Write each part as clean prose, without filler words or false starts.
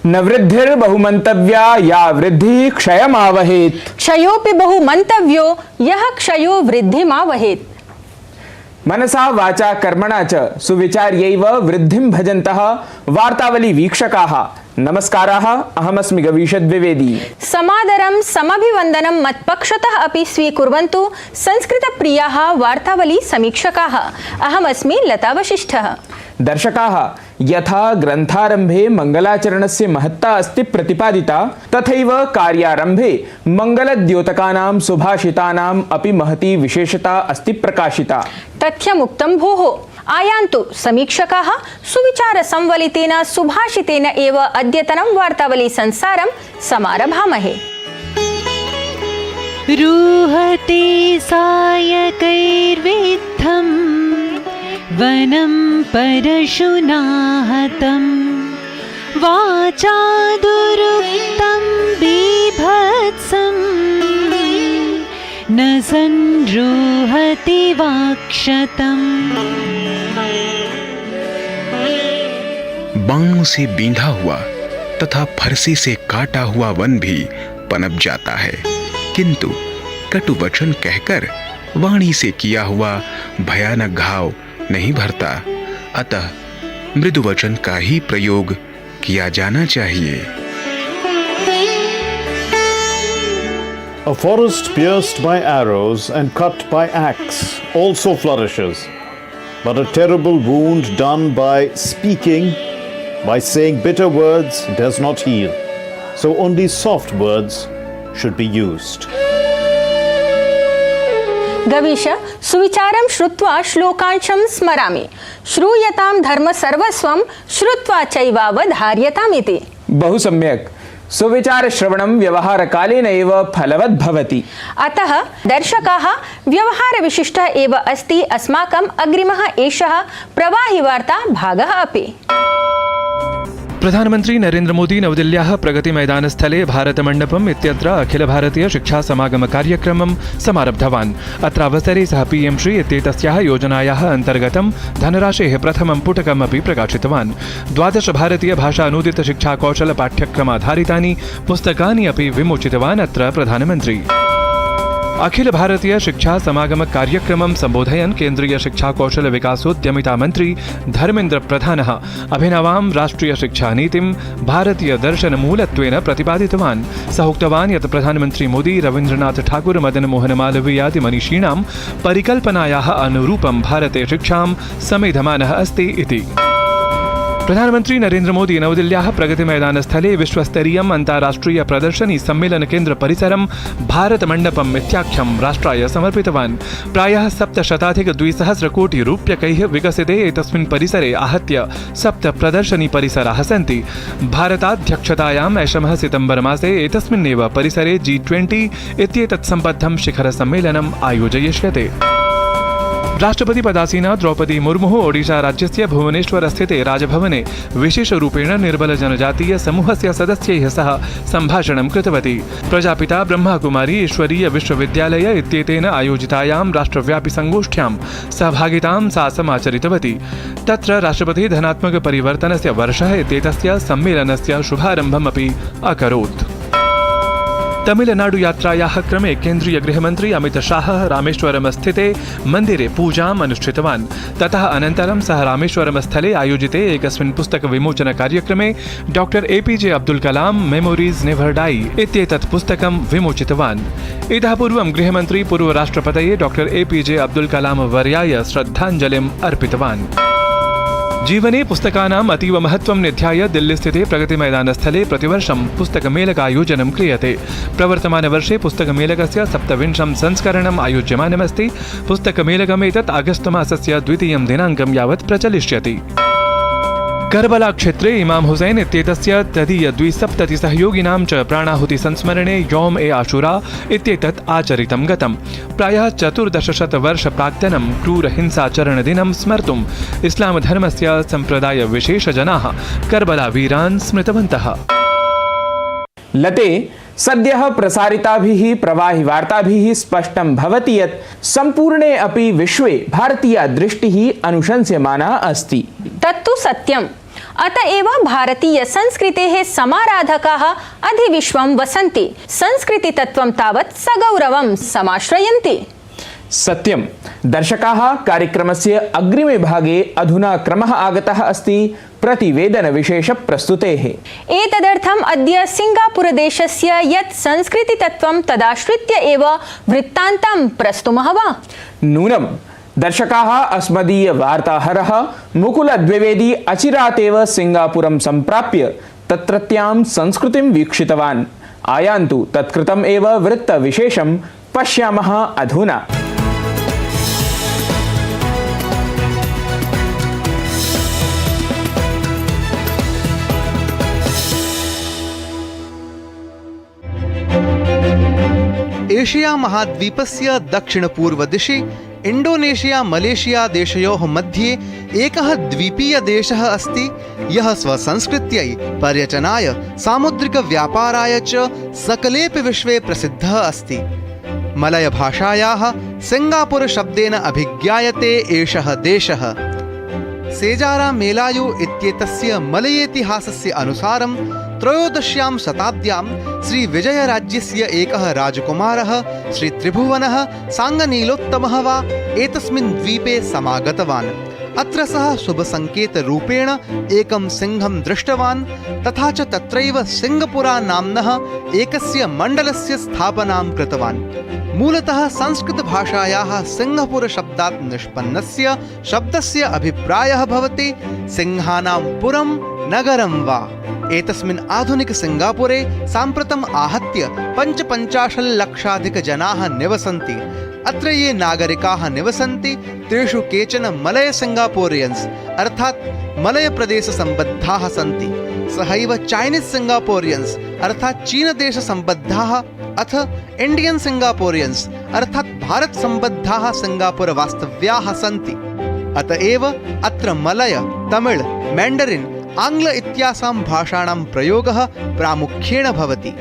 न वृद्धिर्बहुमन्तव्या या वृद्धि क्षयमावहेत्। क्षयोपि बहुमन्तव्यो यः क्षयो वृद्धिमावहेत्। मनसा वाचा कर्मणा च सुविचार्यैव वृद्धिं भजन्तः वार्तावली वीक्षकाः नमस्काराः, अहमस्मि गवीषद् द्विवेदी। समादरं समभिवन्दनं मत्पक्षतः अपि स्वीकुर्वन्तु संस्कृतप्रियाः वार्तावली समीक्षकाः। अहमस्मि लता वशिष्ठः। दर्शकाः, यथा ग्रन्थारम्भे मङ्गलाचरणस्य महत्ता अस्ति प्रतिपादिता, तथैव कार्यारम्भे मङ्गलद्योतकानां सुभाषितानाम् अपि महती विशेषता अस्ति प्रकाशिता। तथ्यमुक्तं भोः। आयान्तु समीक्षकाः सुविचारसंवलितेन सुभाषितेन एव अद्यतनं वार्तावली संसारं समारभामहे। रुहते सायकैर्विद्धं वनं परशुना हतं वाचा दुरुक्तं बीभत्सं न संरुहति वाक्शतम्। बाणों से बींधा हुआ तथा फरसे से काटा हुआ वन भी पनप जाता है, किंतु कटु वचन कहकर वाणी से किया हुआ भयानक घाव नहीं भरता। अतः मृदु वचन का ही प्रयोग किया जाना चाहिए। A forest pierced by arrows and cut by axe also flourishes, but a terrible wound done by speaking, by saying bitter words, does not heal. So only soft words should be used. Gavish, सुविचारं श्रुत्वा श्लोकांशं स्मरामि। श्रूयतां धर्म सर्वस्वं श्रुत्वा चैवावधार्यतामिति। बहु सम्यक्। सुविचार श्रवणं व्यवहार कालेन एव फलवत् भवति। अतः दर्शकाः, व्यवहार विशिष्टः एव अस्ति अस्माकम् अग्रिमः एषः प्रवाहि वार्ता भागः अपि। प्रधानमंत्री नरेंद्र मोदी नवदिल्ल्याः प्रगति मैदानस्थले भारतमण्डपम् इत्यत्र अखिल भारतीय शिक्षा समागम कार्यक्रमं समारब्धवान्। अत्रावसरे सः पीएम श्री इत्येतस्याः योजनायाः अन्तर्गतं धनराशेः प्रथमं पुटकमपि प्रकाशितवान्। 12 भारतीय भाषा अनूदित शिक्षा कौशल पाठ्यक्रमाधारितानि पुस्तकानि अपि विमोचितवान्। अत्र प्रधानमन्त्री अखिल भारतीय शिक्षा समागम कार्यक्रमं सम्बोधयन् केन्द्रीय शिक्षा कौशल विकासोद्यमिता मन्त्री धर्मेन्द्र प्रधानः अभिनवां राष्ट्रिय शिक्षा नीतिं भारतीय दर्शन मूलत्वेन प्रतिपादितवान्। सः उक्तवान् यत् प्रधानमन्त्री मोदी रवीन्द्रनाथ ठाकुर मदन मोहन मालवीयादि मनीषिणां परिकल्पनायाः अनुरूपं भारते शिक्षां समेधमानः अस्ति इति। प्रधानमन्त्री नरेंद्र मोदी नवदिल्ल्याः प्रगति मैदानस्थले विश्वस्तरीयम् अन्ताराष्ट्रिय प्रदर्शनी सम्मेलन केन्द्र परिसरं भारतमण्डपम् इत्याख्यं राष्ट्राय समर्पितवान्। प्रायः 700-200 कोटि रूप्यकैः विकसिते एतस्मिन् परिसरे आहत्य 7 प्रदर्शनी परिसराः सन्ति। भारताध्यक्षतायाम् ऐषमः सितम्बर मासे एतस्मिन्नेव परिसरे G20 इत्येतत् सम्बद्धं शिखर सम्मेलनम् आयोजयिष्यते। राष्ट्रपति पदासीना द्रौपदी मुर्मुः ओडिशा राज्यस्य भुवनेश्वर स्थिते राजभवने विशेषरूपेण निर्बल जनजातीय समूहस्य सदस्यैः सह सम्भाषणं कृतवती। प्रजापिता ब्रह्मकुमारी ईश्वरीय विश्वविद्यालय इत्येतेन आयोजितायां राष्ट्रव्यापि संगोष्ठ्यां सहभागितां सा समाचरितवती। तत्र राष्ट्रपतिः धनात्मक परिवर्तनस्य वर्षः इत्येतस्य सम्मेलनस्य शुभारम्भमपि अकरोत्। तमिलनाडु यात्रायाः क्रमे केन्द्रीय गृहमन्त्री अमित शाहः रामेश्वरम स्थिते मन्दिरे पूजाम् अनुष्ठितवान्। ततः अनन्तरं सः रामेश्वरम स्थले आयोजिते एकस्मिन् पुस्तक विमोचन कार्यक्रमे doctor APJ Abdul Kalam memories never die इत्येतत् पुस्तकं विमोचितवान्। इतः पूर्वं गृहमन्त्री पूर्वराष्ट्रपतये डॉक्टर APJ अब्दुल कलाम वर्याय श्रद्धाञ्जलिम् अर्पितवान्। जीवने पुस्तकानाम् अतीव महत्त्वं निध्याय दिल्लीस्थिते प्रगति मैदानस्थले प्रतिवर्षं पुस्तकमेलकायोजनं क्रियते। प्रवर्तमानवर्षे पुस्तकमेलकस्य 27 संस्करणम् आयोज्यमानमस्ति। पुस्तकमेलकमेतत् आगस्ट् मासस्य 2 दिनाङ्कं यावत् प्रचलिष्यति। करबला क्षेत्रे इमाम हुसैन इत्येतस्य तदीय 270 सहयोगिनां च प्राणाहुति संस्मरणे यौम ए आशुरा इत्येतत् आचरितं गतम्। प्रायः 1400 वर्ष प्राक्तनं क्रूर हिंसाचरण दिनं स्मर्तुम् इस्लाम धर्मस्य संप्रदाय विशेष जनाः करबला वीरान् स्मृतवन्तः। लते सद्यः प्रसारिताभिः प्रवाहि वार्ताभिः स्पष्टं भवति यत् सम्पूर्णे अपि विश्वे भारतीया दृष्टिः अनुशंस्यमाना अस्ति। तत्तु सत्यम्। अतएव भारतीय संस्कृतेः समाराधकाः अधिविश्वं वसन्ति, संस्कृतितत्त्वं तावत् सगौरवं समाश्रयन्ति। सत्यं दर्शकाः, कार्यक्रमस्य अग्रिमे भागे अधुना क्रमः आगतः अस्ति प्रतिवेदनविशेषप्रस्तुतेः। एतदर्थम् अद्य सिङ्गापुरदेशस्य यत् संस्कृतितत्त्वं तदाश्रित्य एव वृत्तान्तं प्रस्तुमः वा? नूनं दर्शकाः, अस्मदीय वार्ताहरः मुकुलद्विवेदी अचिरात् एव सिङ्गापुरं सम्प्राप्य तत्रत्यां संस्कृतिं वीक्षितवान्। आयान्तु तत्कृतम् एव वृत्तविशेषं पश्यामः अधुना। एशिया महाद्वीपस्य दक्षिणपूर्वदिशि इण्डोनेशिया मलेशिया देशयोः मध्ये एकः द्वीपीयदेशः अस्ति, यः स्वसंस्कृत्यै, पर्यटनाय, सामुद्रिकव्यापाराय च सकलेऽपि विश्वे प्रसिद्धः अस्ति। मलयभाषायाः सिङ्गापुर शब्देन अभिज्ञायते एषः देशः। सेजारा मेलायु इत्येतस्य मलयेतिहासस्य अनुसारं त्रयोदश्यां शताब्द्यां श्रीविजयराज्यस्य एकः राजकुमारः श्रीत्रिभुवनः साङ्गनीलोत्तमः वा एतस्मिन् द्वीपे समागतवान्। अत्र सः शुभसङ्केतरूपेण एकं सिंहं दृष्टवान्, तथा च तत्रैव सिङ्गपुरा नाम्नः एकस्य मण्डलस्य स्थापनां कृतवान्। मूलतः संस्कृतभाषायाः सिंहपुरशब्दात् निष्पन्नस्य शब्दस्य अभिप्रायः भवति सिंहानां पुरं नगरं वा। एतस्मिन् आधुनिक सिङ्गापुरे साम्प्रतम् आहत्य 55 लक्षाधिकजनाः निवसन्ति। अत्र ये नागरिकाः निवसन्ति तेषु केचन मलय सिङ्गापोरियन्स् अर्थात् मलयप्रदेशसम्बद्धाः सन्ति। सहैव चैनीस् सिङ्गापोरियन्स् अर्थात् चीनदेशसम्बद्धाः अथ इण्डियन् सिङ्गापोरियन्स् अर्थात् भारतसम्बद्धाः सिङ्गापुरवास्तव्याः सन्ति। अतएव अत्र मलय, तमिळ्, मैण्डरिन्, आङ्ग्ल इत्यासां भाषाणां प्रयोगः प्रामुख्येन भवति।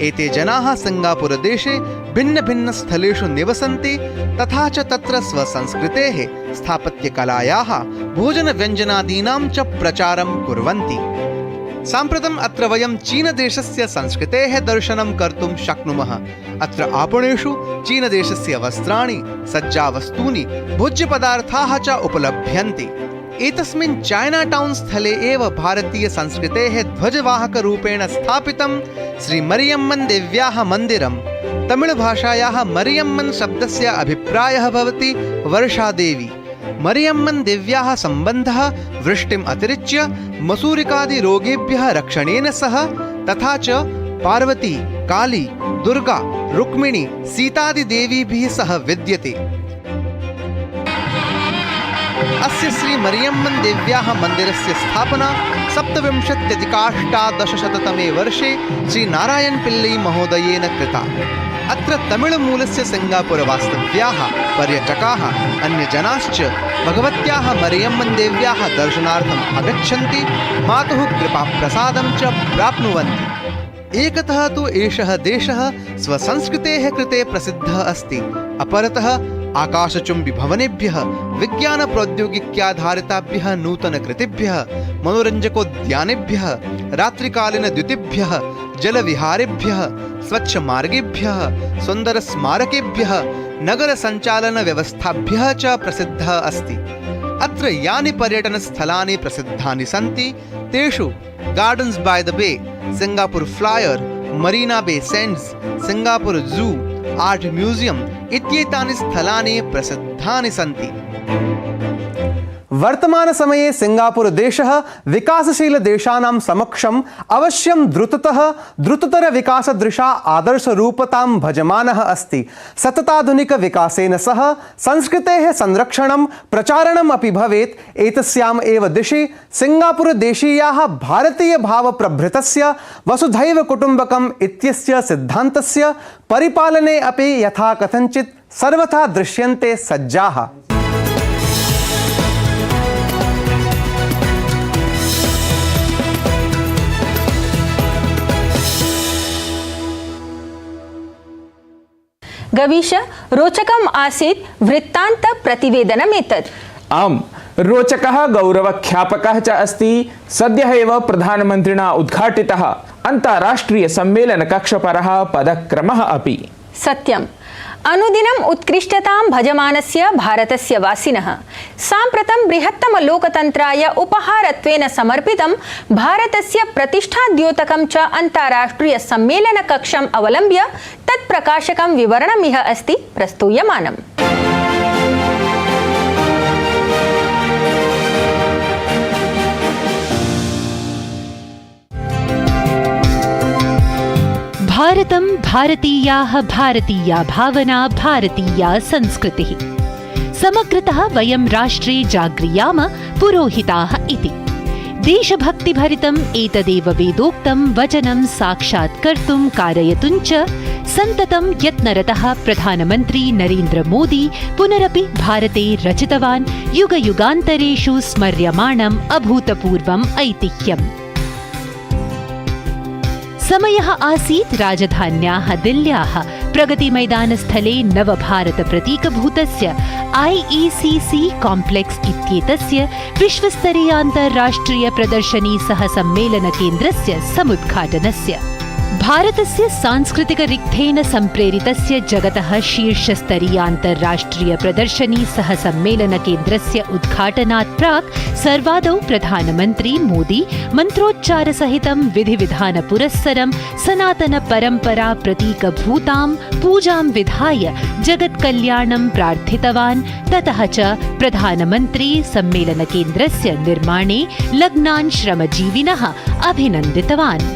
एते जनाः सिङ्गापुरदेशे भिन्नभिन्नस्थलेषु निवसन्ति, तथा च तत्र स्वसंस्कृतेः, स्थापत्यकलायाः, भोजनव्यञ्जनादीनां च प्रचारं कुर्वन्ति। साम्प्रतम् अत्र वयं चीनदेशस्य संस्कृतेः दर्शनं कर्तुं शक्नुमः। अत्र आपणेषु चीनदेशस्य वस्त्राणि, सज्जावस्तूनि, भोज्यपदार्थाः च उपलभ्यन्ते। एतस्मिन् चाइना टाउन् स्थले एव भारतीयसंस्कृतेः ध्वजवाहकरूपेण स्थापितं श्री मरियम्मन् देव्याः मन्दिरम्। तमिळभाषायाः मरियम्मन् शब्दस्य अभिप्रायः भवति वर्षादेवी। मरियम्मन् देव्याः सम्बन्धः वृष्टिम् अतिरिच्य मसूरिकादिरोगेभ्यः रक्षणेन सह, तथा च पार्वती, काली, दुर्गा, रुक्मिणी, सीतादिदेवीभिः सह विद्यते। अस्य श्री मरियम्मन् देव्याः मन्दिरस्य स्थापना 27-अधिक-1800तमे वर्षे श्री नारायण पिल्लै महोदयेन कृता। अत्र तमिळ्मूलस्य सिङ्गापुरवास्तव्याः पर्यटकाः अन्यजनाश्च भगवत्याः मरियम्मन् देव्याः दर्शनार्थम् आगच्छन्ति, मातुः कृपाप्रसादं च प्राप्नुवन्ति। एकतः तु एषः देशः स्वसंस्कृतेः कृते प्रसिद्धः अस्ति, अपरतः आकाशचुम्बिभवनेभ्यः, विज्ञानप्रौद्योगिक्याधारिताभ्यः नूतनकृतिभ्यः, मनोरञ्जकोद्यानेभ्यः, रात्रिकालीनद्युतिभ्यः, जलविहारेभ्यः, स्वच्छमार्गेभ्यः, सुन्दरस्मारकेभ्यः, नगरसञ्चालनव्यवस्थाभ्यः च प्रसिद्धः अस्ति। अत्र यानि पर्यटनस्थलानि प्रसिद्धानि सन्ति तेषु Gardens by the Bay, Singapore Flyer, Marina Bay Sands, Singapore Zoo, art museum इत्येतानि स्थलानि प्रसिद्धानि सन्ति। वर्तमान समये सिङ्गापुर देशः विकासशील देशानां समक्षम् अवश्यं द्रुततर विकासदृशा आदर्शरूपतां भजमानः अस्ति। सतताधुनिक विकासेन सह संस्कृतेः संरक्षणं प्रचारणम् अपि भवेत्। एतस्याम् एव दिशि सिङ्गापुर देशीयाः भारतीय भावप्रभृतस्य वसुधैव कुटुम्बकम् इत्यस्य सिद्धान्तस्य परिपालने अपि यथा कथञ्चित् सर्वथा दृश्यन्ते सज्जाः। गवीश, रोचकम् आसीत् वृत्तान्त प्रतिवेदनमेतत्। आम्, रोचकः गौरवख्यापकः च अस्ति सद्यः एव प्रधानमन्त्रिणा उद्घाटितः अन्ताराष्ट्रियसम्मेलनकक्षपरः पदक्रमः अपि। सत्यम्। अनुदिनम् उत्कृष्टतां भजमानस्य भारतस्य वासिनः साम्प्रतं बृहत्तमलोकतन्त्राय उपहारत्वेन समर्पितं भारतस्य प्रतिष्ठाद्योतकं च अन्ताराष्ट्रियसम्मेलनकक्षम् अवलम्ब्य तत्प्रकाशकं विवरणमिह अस्ति प्रस्तूयमानम्। भारतं भारतीयाः, भारतीया भावना, भारतीया संस्कृतिः। समग्रतः वयं राष्ट्रे जाग्रियाम पुरोहिताः इति। देशभक्तिभरितम् एतदेव वेदोक्तं वचनं साक्षात्कर्तुं कारयितुं च सन्ततं यत्नरतः प्रधानमन्त्री नरेन्द्र मोदी पुनरपि भारते रचितवान् युगयुगान्तरेषु स्मर्यमाणम् अभूतपूर्वम् ऐतिह्यम्। समयः आसीत् राजधान्याः दिल्ल्याः प्रगतिमैदानस्थले नवभारतप्रतीकभूतस्य IECC काम्प्लेक्स् इत्येतस्य विश्वस्तरीयान्तर्राष्ट्रिय प्रदर्शनी सह सम्मेलनकेन्द्रस्य समुद्घाटनस्य। भारतस्य सांस्कृतिकरिक्थेन सम्प्रेरितस्य जगतः शीर्षस्तरीयान्तर्राष्ट्रिय प्रदर्शनी सह सम्मेलनकेन्द्रस्य उद्घाटनात् प्राक् सर्वादौ प्रधानमन्त्री मोदी मन्त्रोच्चारसहितं विधिविधानपुरस्सरं सनातनपरम्परा प्रतीकभूतां पूजां विधाय जगत्कल्याणं प्रार्थितवान्। ततः च प्रधानमन्त्री सम्मेलनकेन्द्रस्य निर्माणे लग्नान् श्रमजीविनः अभिनन्दितवान्।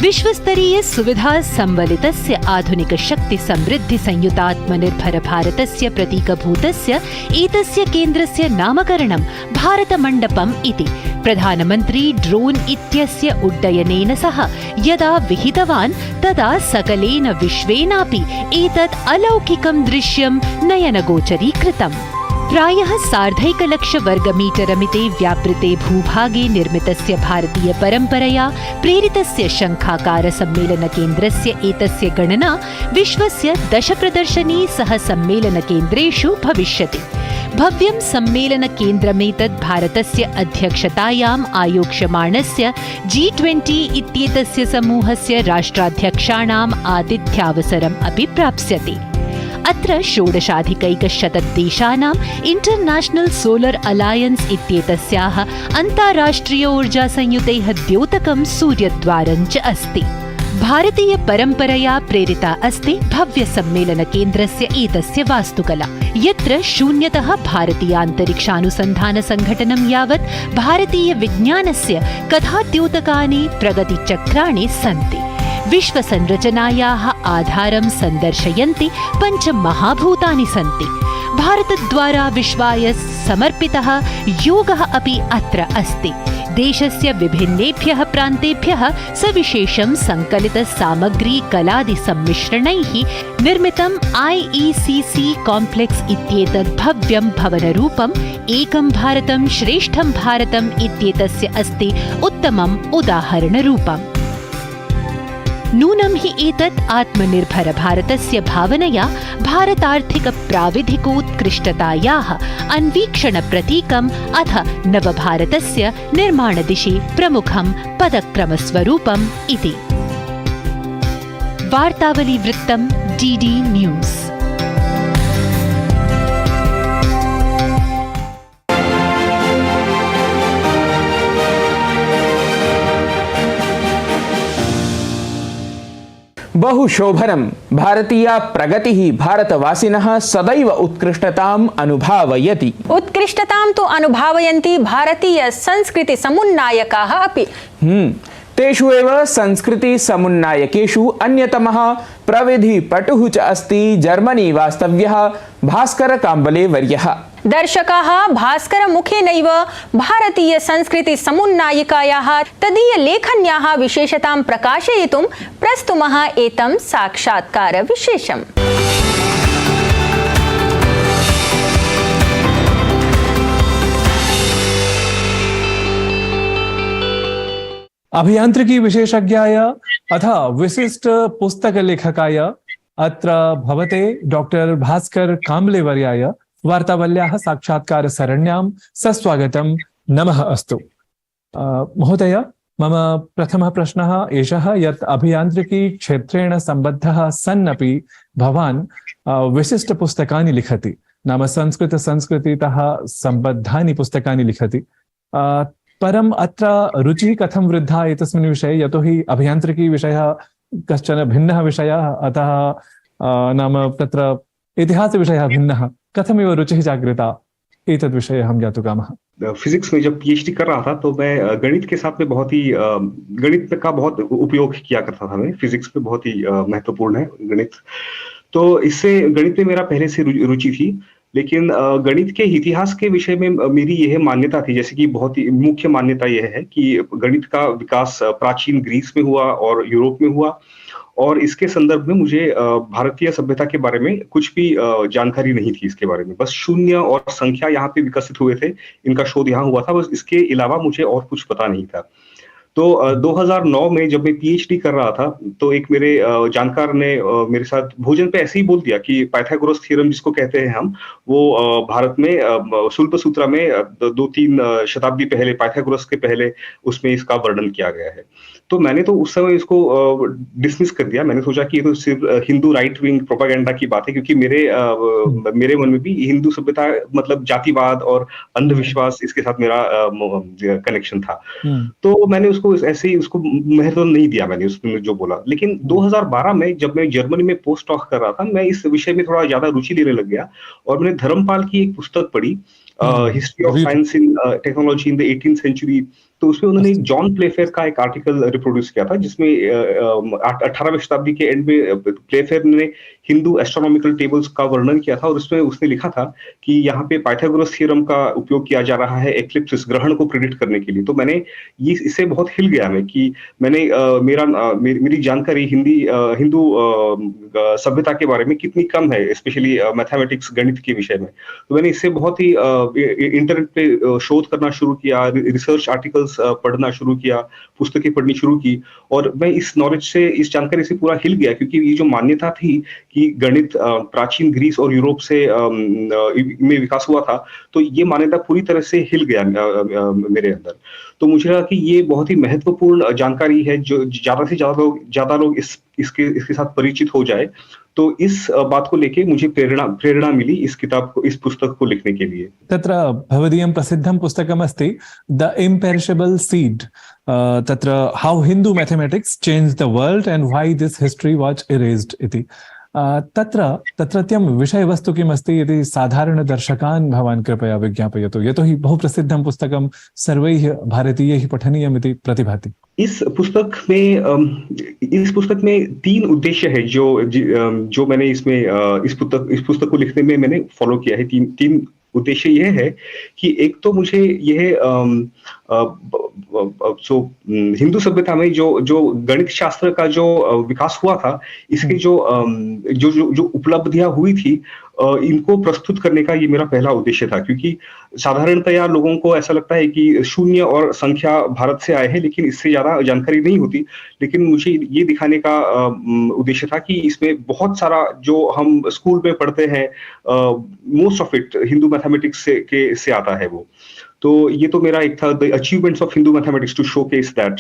विश्वस्तरीय सुविधा संवलितस्य आधुनिक शक्ति समृद्धि संयुतात्मनिर्भर भारतस्य प्रतीकभूतस्य एतस्य केन्द्रस्य नामकरणं भारतमण्डपम् इति प्रधानमन्त्री ड्रोन् इत्यस्य उड्डयनेन सह यदा विहितवान् तदा सकलेन विश्वेनापि एतत् अलौकिकं दृश्यं नयनगोचरीकृतम्। प्रायः 1.5 वर्गमीटरमिते व्यापृते भूभागे निर्मितस्य भारतीय परम्परया प्रेरितस्य शङ्खाकार सम्मेलनकेन्द्रस्य एतस्य गणना विश्वस्य 10 प्रदर्शनी सह सम्मेलनकेन्द्रेषु भविष्यति। भव्यं सम्मेलनकेन्द्रमेतत् भारतस्य अध्यक्षतायाम् आयोक्ष्यमाणस्य G20 इत्येतस्य समूहस्य राष्ट्राध्यक्षाणाम् आतिथ्यावसरम् अपि प्राप्स्यति। अत्र 16,100 देशानाम् इंटरनेशनल सोलर अलायन्स इत्येतस्याः अन्ताराष्ट्रिय ऊर्जासंयुतेः द्योतकं सूर्यद्वारं च अस्ति। भारतीय परम्परया प्रेरिता अस्ति भव्य सम्मेलनकेन्द्रस्य एतस्य वास्तुकला, यत्र शून्यतः भारतीयान्तरिक्षानुसन्धान संघटनं यावत् भारतीय विज्ञानस्य कथाद्योतकानि प्रगतिचक्राणि सन्ति। विश्वसंरचनायाः आधारं सन्दर्शयन्ति 5 महाभूतानि सन्ति। भारतद्वारा विश्वाय समर्पितः योगः अपि अत्र अस्ति। देशस्य विभिन्नेभ्यः प्रान्तेभ्यः सविशेषं सङ्कलितसामग्री कलादिसम्मिश्रणैः निर्मितं IECC काम्प्लेक्स् इत्येतत् भव्यं भवनरूपम् एकं भारतं श्रेष्ठं भारतम् इत्येतस्य अस्ति उत्तमम् उदाहरणरूपम्। नूनं हि एतत् आत्मनिर्भर भारतस्य भावनया भारतार्थिक प्राविधिकोत्कृष्टतायाः अन्वीक्षणप्रतीकम् अथ नवभारतस्य निर्माणदिशि प्रमुखं पदक्रमस्वरूपम् इति। वार्तावलीवृत्तं DD न्यूस्। बहुशोभनं भारतीया प्रगतिः भारतवासिनः सदैव उत्कृष्टताम् अनुभावयति। उत्कृष्टतां तु अनुभवयन्ति भारतीय संस्कृति समुन्नायकाः अपि। तेषु एव संस्कृति समुन्नायकेषु अन्यतमः प्रविधिपटुः च अस्ति जर्मनी वास्तव्यः भास्कर काम्बले वर्यः। दर्शकाः भास्कर मुखेनैव भारतीय संस्कृति समुन्नायिकायाः तदीय लेखन्याः विशेषतां प्रकाशयितुं प्रस्तुमः एतं साक्षात्कार विशेषम्। अभियांत्रिकी विशेषज्ञाय अथ विशिष्ट पुस्तकलेखकाय अत्र भवते डॉक्टर भास्कर काम्बले वर्याय वार्तावल्याः साक्षात्कारसरण्यां सस्वागतं नमः अस्तु। महोदय, मम प्रथमः प्रश्नः एषः यत् अभियान्त्रिकीक्षेत्रेण सम्बद्धः सन्नपि भवान् विशिष्टपुस्तकानि लिखति, नाम संस्कृतितः सम्बद्धानि पुस्तकानि लिखति। परम् अत्र रुचिः कथं वृद्धा एतस्मिन् विषये, यतोहि अभियान्त्रिकीविषयः कश्चन भिन्नः विषयः, अतः नाम तत्र इतिहासविषयः भिन्नः, कथमिव रुचिः जागृता एतद् विषये अहं ज्ञातुकामः। फिजिक्स में जब पीएचडी कर रहा था तो मैं गणित के साथ में बहुत ही गणित का बहुत उपयोग किया करता था। मैं फिजिक्स में बहुत ही महत्वपूर्ण है गणित, तो इससे गणित में मेरा पहले से रुचि थी। लेकिन गणित के इतिहास के विषय में मेरी यह मान्यता थी, जैसे कि बहुत ही मुख्य मान्यता यह है कि गणित का विकास प्राचीन ग्रीस में हुआ और यूरोप में हुआ, और इसके संदर्भ में मुझे भारतीय सभ्यता के बारे में कुछ भी जानकारी नहीं थी इसके बारे में। बस शून्य और संख्या यहाँ पे विकसित हुए थे, इनका शोध यहाँ हुआ था, बस इसके अलावा मुझे और कुछ पता नहीं था। तो 2009 में जब मैं पीएचडी कर रहा था तो एक मेरे जानकार ने मेरे साथ भोजन पे ऐसे ही बोल दिया कि पाइथागोरस थ्योरम जिसको कहते हैं हम, वो भारत में शूल्पसूत्र में 2-3 शताब्दी पहले, पाइथागोरस के पहले उसमें इसका वर्णन किया गया है। तो मैंने तो उस समय इसको डिसमिस कर दिया। मैंने सोचा कि ये तो सिर्फ हिंदू राइट विंग प्रोपागेंडा की बात है, क्योंकि मेरे मन में भी हिंदू सभ्यता मतलब जातिवाद और अंधविश्वास, इसके साथ मेरा कनेक्शन था। तो मैंने उसको ऐसे ही उसको महत्व नहीं दिया, मैंने उसमें जो बोला। लेकिन 2012 में जब मैं जर्मनी में पोस्ट डॉक कर रहा था, मैं इस विषय में थोड़ा ज्यादा रुचि लेने लग गया और मैंने धर्मपाल की एक पुस्तक पढ़ी, history of science in technology in the 18th century. तो उसमें उन्होंने जॉन प्लेफेयर का एक आर्टिकल रिप्रोड्यूस किया था, जिसमें 18वीं शताब्दी के एंड में प्लेफेयर ने हिंदू एस्ट्रोनॉमिकल टेबल्स का वर्णन किया था, और उसमें उसने लिखा था कि यहाँ पे पाइथागोरस थ्योरम का उपयोग किया जा रहा है एक्लिप्सिस, ग्रहण को प्रेडिक्ट करने के लिए। तो मैंने ये इससे बहुत हिल गया मैं कि मैंने मेरी जानकारी हिंदू सभ्यता के बारे में कितनी कम है, स्पेशली मैथमेटिक्स, गणित के विषय में। तो मैंने इससे बहुत ही इंटरनेट पे शोध करना शुरू किया, रिसर्च आर्टिकल्स पढ़ना शुरू किया, पुस्तकें पढ़नी शुरू की, और मैं इस नॉलेज से, इस जानकारी से पूरा हिल गया, क्योंकि ये जो मान्यता थी कि गणित प्राचीन ग्रीस और यूरोप से में विकास हुआ था, तो ये मान्यता पूरी तरह से हिल गया मेरे अंदर। तो मुझे लगा कि ये बहुत ही महत्वपूर्ण जानकारी है, जो ज्यादा से ज्यादा लोग इसके साथ परिचित हो जाए। तो इस बात को लेके मुझे प्रेरणा मिली इस किताब को, इस पुस्तक को लिखने के लिए। तत्र भवदीयं प्रसिद्धं पुस्तकमस्ति द इम्पेरिशेबल सीड, तत्र how Hindu mathematics changed the world and why this history was erased इति। तत्रत्यं विषयवस्तु किमस्ति इति साधारणदर्शकान् भवान् कृपया विज्ञापयतु, यतोहि बहु प्रसिद्धं पुस्तकं सर्वैः भारतीयैः पठनीयम् इति प्रतिभाति। इस पुस्तक में 3 उद्देश्य है जो मैंने इसमें इस पुस्तक को लिखने में मैंने फॉलो किया है। तीन उद्देश्य यह है कि एक तो मुझे यह हिंदू सभ्यता में जो गणित शास्त्र का जो विकास हुआ था, इसके जो उपलब्धियां हुई थी, इनको प्रस्तुत करने का ये मेरा पहला उद्देश्य था। क्योंकि साधारणतया लोगों को ऐसा लगता है कि शून्य और संख्या भारत से आए हैं, लेकिन इससे ज्यादा जानकारी नहीं होती। लेकिन मुझे ये दिखाने का उद्देश्य था कि इसमें बहुत सारा जो हम स्कूल में पढ़ते हैं, most of it Hindu mathematics से आता है वो। तो ये तो मेरा एक था, the achievements of Hindu mathematics to showcase that,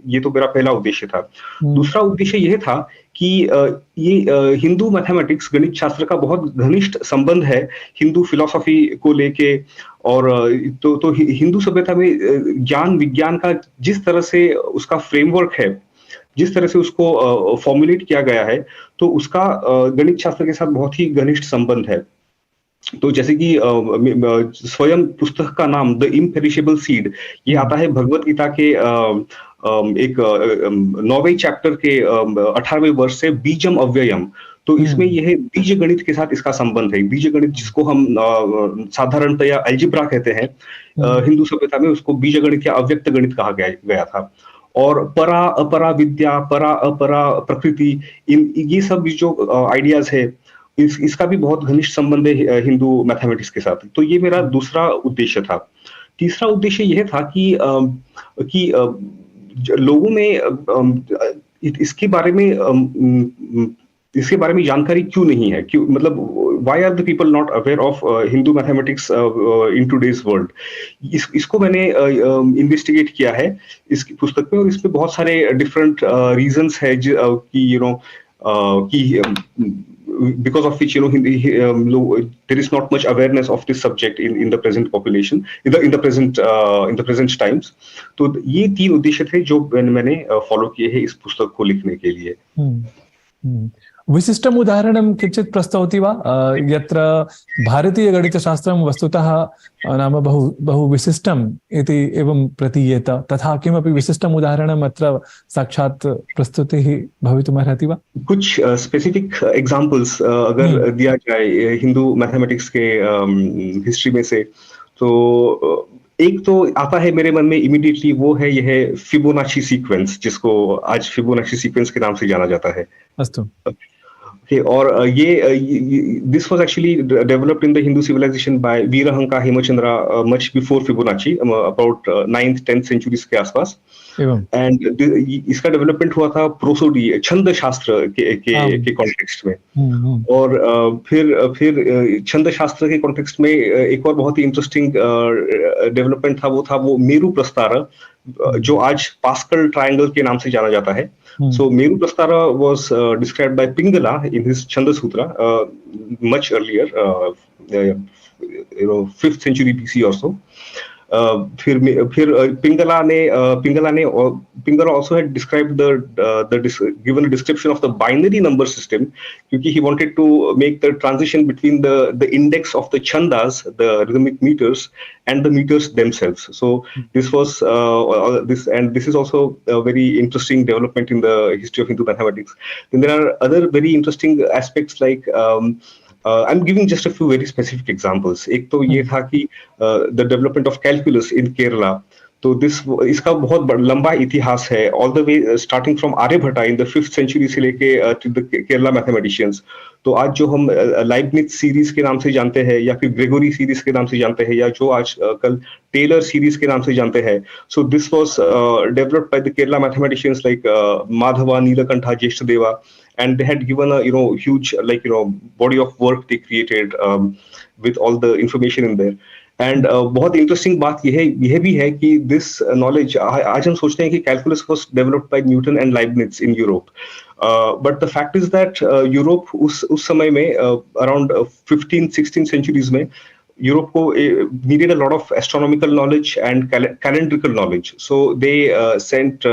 ये तो मेरा पहला उद्देश्य था। दूसरा उद्देश्य यह था कि ये हिंदू मैथमेटिक्स, गणित शास्त्र का बहुत घनिष्ठ संबंध है हिंदू फिलॉसफी को लेके, और तो हिंदू सभ्यता में ज्ञान विज्ञान का जिस तरह से उसका फ्रेमवर्क है, जिस तरह से उसको फॉर्मुलेट किया गया है, तो उसका गणित शास्त्र के साथ बहुत ही घनिष्ठ संबंध है। तो जैसे कि स्वयं पुस्तक का नाम द इम्पेरिशेबल सीड, ये आता है भगवत गीता के एक 9वें चैप्टर के 18वें वर्ष से, बीजम अव्ययम। तो इसमें यह बीज गणित के साथ इसका संबंध है। बीज गणित जिसको हम साधारणतया अलजेब्रा कहते हैं, हिंदू सभ्यता में उसको बीज गणित या अव्यक्त गणित कहा गया था। और परा अपरा विद्या, परा अपरा प्रकृति, ये सब जो आइडियाज है, इसका भी बहुत घनिष्ठ संबंध है हिंदू मैथमेटिक्स के साथ। तो ये मेरा दूसरा उद्देश्य था। तीसरा उद्देश्य यह था कि लोगों में इसके बारे में इसके बारे में जानकारी क्यों नहीं है, क्यों, मतलब why are the people not aware of Hindu mathematics in today's world. इसको मैंने इन्वेस्टिगेट किया है इस पुस्तक में, और इसमें बहुत सारे डिफरेंट रीजंस है कि कि because of which there is not much awareness of this subject in the present population, in the present times. तो ये 3 उद्देश्य थे जो मैंने फॉलो किए हैं इस पुस्तक को लिखने के लिए। विशिष्टम् उदाहरणं किञ्चित् प्रस्तौति वा, यत्र भारतीयगणितशास्त्रं वस्तुतः नाम बहु विशिष्टम् इति एवं प्रतीयेत, तथा किमपि विशिष्टम् उदाहरणम् अत्र साक्षात् प्रस्तुतिः भवितुमर्हति वा? कुछ स्पेसिफिक एग्जांपल्स अगर दिया जाए हिंदू मैथमेटिक्स के हिस्ट्री में से, तो एक तो आता है मेरे मन में इमीडिएटली, वो है यह फिबोनाची सीक्वेंस, जिसको आज फिबोनाची सीक्वेंस के नाम से जाना जाता है। अस्तु। और ये this was actually developed in the Hindu civilization by Virahanka Hemachandra much before Fibonacci, about 9th 10th centuries के आसपास। एंड इसका डेवलपमेंट हुआ था प्रोसोडी, छंद शास्त्र के कॉन्टेक्स्ट में। और फिर छंद शास्त्र के कॉन्टेक्स्ट में एक और बहुत ही इंटरेस्टिंग डेवलपमेंट था, वो मेरू प्रस्तार, जो आज पास्कल ट्रायंगल के नाम से जाना जाता है। So Meru Prastara was described by Pingala in his Chanda Sutra much earlier, 5th century BC or so. फिर Pingala also had described given a description of the binary number system, क्योंकि he wanted to make the transition between the index of the chandas, the rhythmic meters, and the meters themselves. So this was this is also a very interesting development in the history of Hindu mathematics. Then there are other very interesting aspects like I'm giving just a few very specific examples. एक तो ये था कि the development of calculus in Kerala. तो इसका बहुत लंबा इतिहास है, all the way starting from Aryabhatta in the 5th century से लेके to the Kerala mathematicians. तो आज जो हम लाइबनिट्ज सीरीज के नाम से जानते हैं, या फिर ग्रेगोरी सीरीज के नाम से जानते हैं, या जो आज कल टेलर सीरीज के नाम से जानते हैं, so this was developed by the Kerala mathematicians like Madhava, Nilakantha, Jeshtadeva, and they had given a huge body of work they created with all the information in there. And बहुत interesting बात यह भी है कि this knowledge, आज हम सोचते हैं कि calculus was developed by Newton and Leibniz in Europe, but the fact is that Europe उस समय में अराउंड 15th-16th centuries में यूरोप को needed a lot of astronomical knowledge and calendrical knowledge. So they sent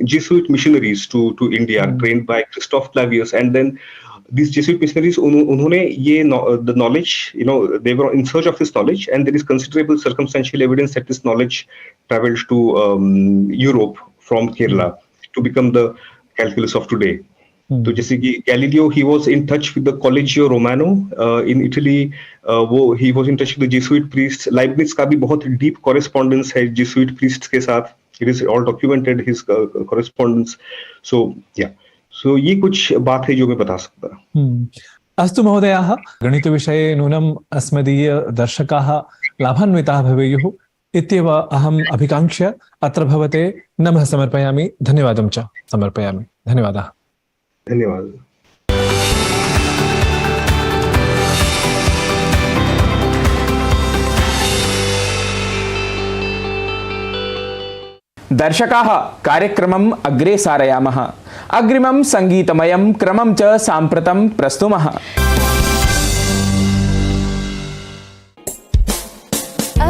Jesuit missionaries to India, trained by Christoph Clavius, and then these Jesuit missionaries, उन्होंने the knowledge, they were in search of this knowledge, and there is considerable circumstantial evidence that this knowledge traveled to Europe from Kerala to become the calculus of today. तो जैसे कि Galileo, he was in touch with the Collegio Romano in Italy, he was in touch with the Jesuit priests. Leibniz का भी बहुत deep correspondence है Jesuit priests के साथ. It is all documented, his correspondence. So yeah. So ये कुछ बात है जो मैं बता सकता। अस्तु महोदयाः, गणितविषये नूनम् अस्मदीय दर्शकाः लाभान्विताः भवेयुः इत्येव अहम् अभिकाङ्क्ष्य अत्र भवते नमः समर्पयामि, धन्यवादं च समर्पयामि। धन्यवादाः। धन्यवाद। दर्शकाः, कार्यक्रमम् अग्रे सारयामः। अग्रिमं सङ्गीतमयं क्रमं च साम्प्रतं प्रस्तुमः।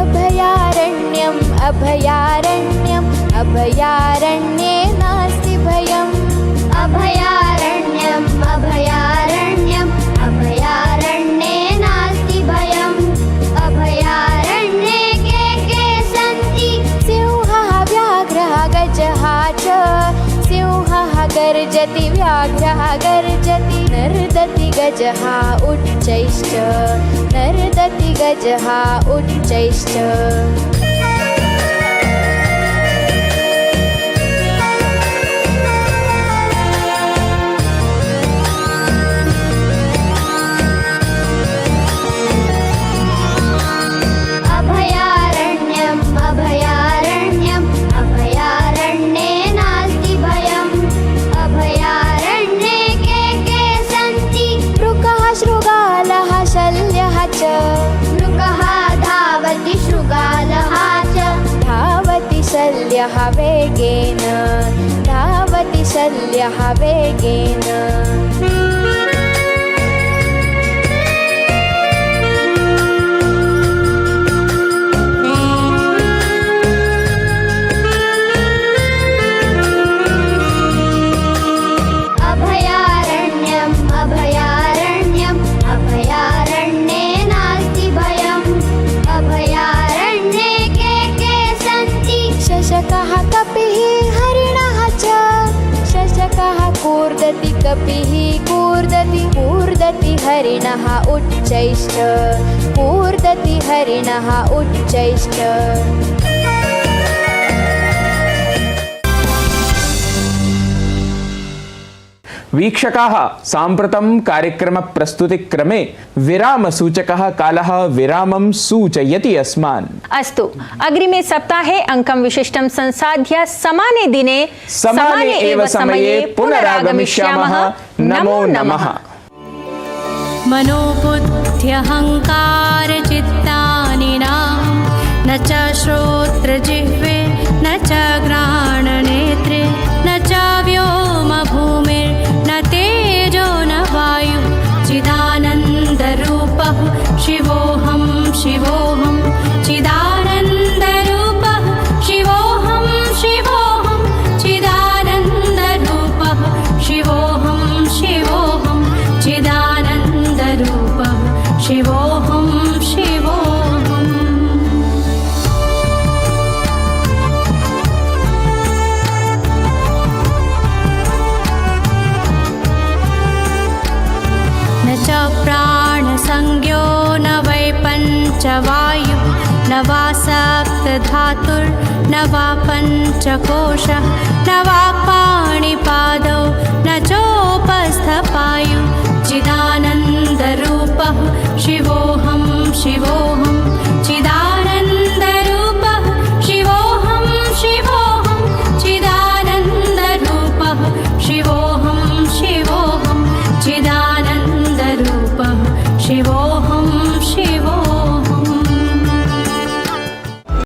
अभयारण्यम् अभयारण्यम् अभयारण्ये नास्ति भयम्। अभयारण्यम् अभयारण्यम् अभयारण्ये नास्ति भयम्। अभयारण्ये के सन्ति सिंहः व्याघ्रः गजः च। सिंहः गर्जति व्याघ्रः गर्जति, नर्दति गजः उच्चैश्च, नर्दति गजः उच्चैश्च। अभयारण्यम् अभयारण्यम् अभयारण्ये नास्ति भयम्। अभयारण्ये के शल्यः वेगेन धावति शल्यः वेगेन अभयारण्यम् अभयारण्यम् अभयारण्ये नास्ति भयम् अभयारण्ये के सन्ति शशकः कपिः हरिणः च शशकः कूर्दति कपिः कूर्दति कूर्दति हरिणः उच्चैश्च कूर्दति हरिणः उच्चैश्च वीक्षकाः साम्प्रतं कार्यक्रमप्रस्तुतिक्रमे विरामसूचकः कालः विरामं सूचयति अस्मान्। अस्तु, अग्रिमे सप्ताहे अङ्कं विशिष्टं संसाध्य समाने दिने समाने एव समये पुनरागमिष्यामः। नमो नमः। मनोबुद्ध्यहङ्कारचित्तानिनां न च श्रोत्रजिह्वे न च घ्राणनेत्रे न च व्योमभूमिर्न तेजो न वायु चिदानन्दरूपः शिवोऽहं शिवोऽहं चिदानन्दरूपः शिवोऽहं शिवोऽहं चिदानन्दरूपः शिवोऽहं शिवोऽहं चिदानन्दरूपः शिवोऽहं शिवोऽहम् न च प्राणसंज्ञो न वै पञ्चवायु न वा सप्तधातुर्न वा पञ्चकोशः न वा पाणिपादौ न चोप